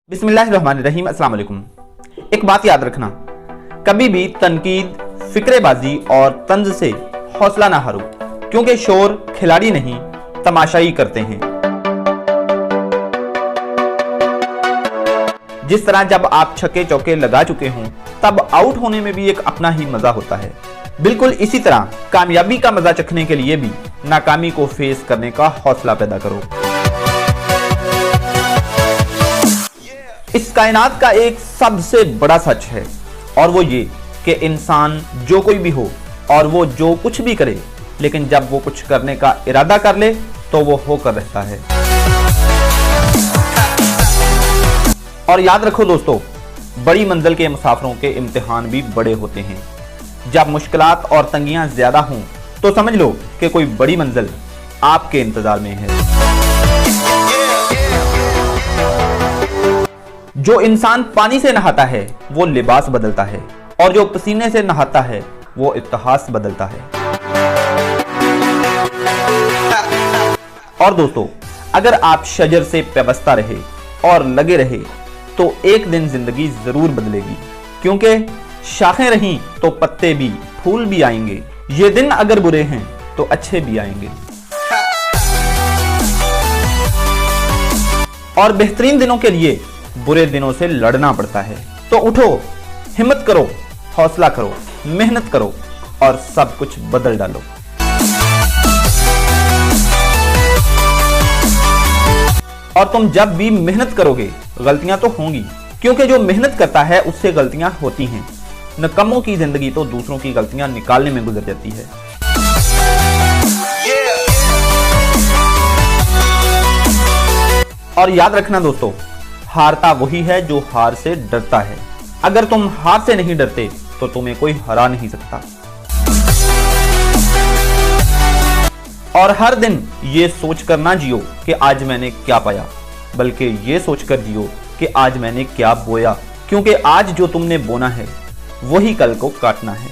बिस्मिल्लाहिर्रहमानिर्रहीम। अस्सलाम वालेकुम। एक बात याद रखना, कभी भी तनकीद, फिक्रेबाजी और तंज से हौसला ना हारो, क्योंकि शोर खिलाड़ी नहीं तमाशाई करते हैं। जिस तरह जब आप छक्के चौके लगा चुके हों तब आउट होने में भी एक अपना ही मजा होता है, बिल्कुल इसी तरह कामयाबी का मजा चखने के लिए भी नाकामी को फेस करने का हौसला पैदा करो। इस कायनात का एक सबसे बड़ा सच है और वो ये कि इंसान जो कोई भी हो और वो जो कुछ भी करे, लेकिन जब वो कुछ करने का इरादा कर ले तो वो होकर रहता है। और याद रखो दोस्तों, बड़ी मंजिल के मुसाफिरों के इम्तिहान भी बड़े होते हैं। जब मुश्किलात और तंगियां ज्यादा हों तो समझ लो कि कोई बड़ी मंजिल आपके इंतजार में है। जो इंसान पानी से नहाता है वो लिबास बदलता है और जो पसीने से नहाता है वो इतिहास बदलता है। और दोस्तों, अगर आप शजर से पेवस्ता रहे और लगे रहे तो एक दिन जिंदगी जरूर बदलेगी, क्योंकि शाखें रहीं तो पत्ते भी, फूल भी आएंगे। ये दिन अगर बुरे हैं तो अच्छे भी आएंगे। और बेहतरीन दिनों के लिए बुरे दिनों से लड़ना पड़ता है। तो उठो, हिम्मत करो, हौसला करो, मेहनत करो और सब कुछ बदल डालो। और तुम जब भी मेहनत करोगे गलतियां तो होंगी, क्योंकि जो मेहनत करता है उससे गलतियां होती हैं। नकम्मों की जिंदगी तो दूसरों की गलतियां निकालने में गुजर जाती है। और याद रखना दोस्तों, हारता वही है जो हार से डरता है। अगर तुम हार से नहीं डरते तो तुम्हें कोई हरा नहीं सकता। और हर दिन ये सोच कर ना जियो कि आज मैंने क्या पाया, बल्कि ये सोचकर जियो कि आज मैंने क्या बोया, क्योंकि आज जो तुमने बोना है वही कल को काटना है।